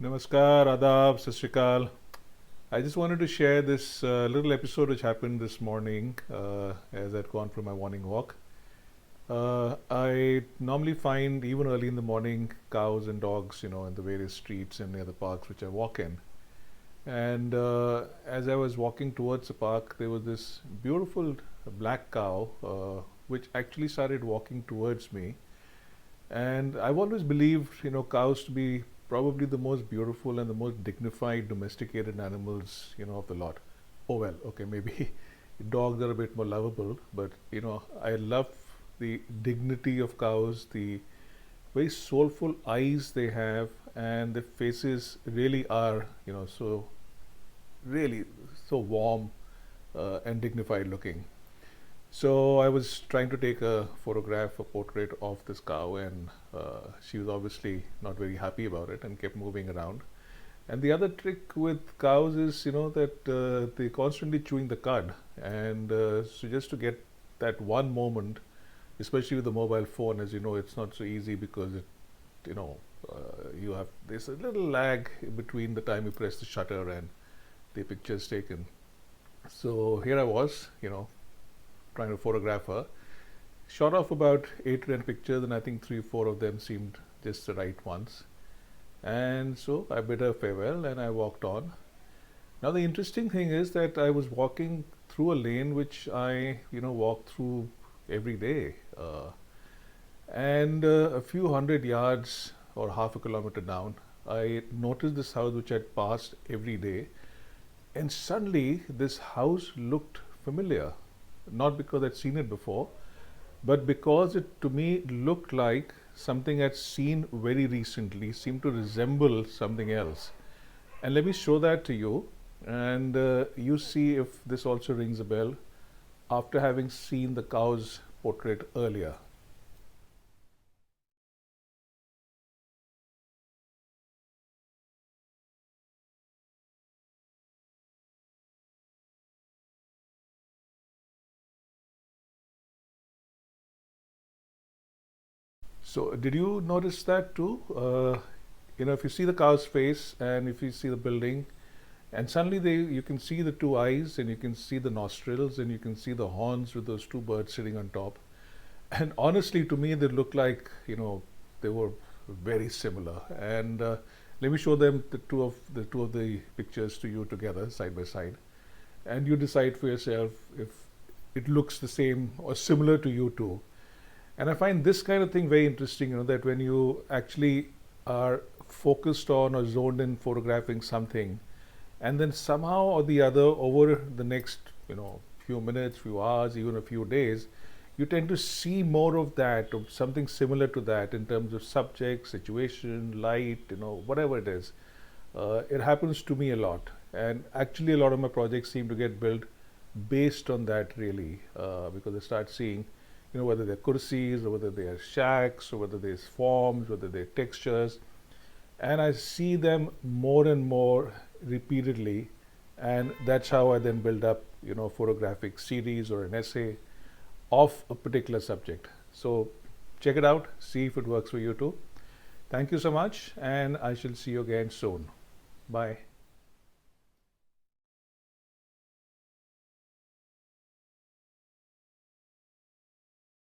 Namaskar, Adab, Sat Shri Akal. I just wanted to share this little episode which happened this morning as I'd gone for my morning walk. I normally find even early in the morning cows and dogs, in the various streets and near the parks which I walk in. And as I was walking towards the park, there was this beautiful black cow which actually started walking towards me. And I've always believed, cows to be probably the most beautiful and the most dignified domesticated animals, of the lot. Oh well, okay, maybe dogs are a bit more lovable, but I love the dignity of cows, the very soulful eyes they have, and the faces really are, so really so warm and dignified looking. So I was trying to take a photograph, a portrait of this cow, and she was obviously not very happy about it and kept moving around. And the other trick with cows is, that they constantly chewing the cud, and so just to get that one moment, especially with the mobile phone, as you know, it's not so easy because you have there's a little lag between the time you press the shutter and the picture is taken. So here I was, trying to photograph her. Shot off about 8 to 10 pictures, and I think 3 or 4 of them seemed just the right ones. And so I bid her farewell and I walked on. Now the interesting thing is that I was walking through a lane which I, walk through every day. And a few hundred yards or half a kilometer down, I noticed this house which I'd passed every day. And suddenly this house looked familiar. Not because I'd seen it before, but because it to me looked like something I'd seen very recently, seemed to resemble something else. And let me show that to you, and you see if this also rings a bell after having seen the cow's portrait earlier. So did you notice that too? If you see the cow's face and if you see the building, and suddenly you can see the 2 eyes, and you can see the nostrils, and you can see the horns with those 2 birds sitting on top. And honestly, to me, they look like they were very similar. And let me show them the two of the pictures to you together, side by side, and you decide for yourself if it looks the same or similar to you too. And I find this kind of thing very interesting, that when you actually are focused on or zoned in photographing something, and then somehow or the other over the next, few minutes, few hours, even a few days, you tend to see more of that, or something similar to that in terms of subject, situation, light, whatever it is. It happens to me a lot. And actually a lot of my projects seem to get built based on that really, because I start seeing whether they're kursis or whether they are shacks or whether there's forms, whether they're textures. And I see them more and more repeatedly, and that's how I then build up, photographic series or an essay of a particular subject. So check it out, see if it works for you too. Thank you so much, and I shall see you again soon. Bye.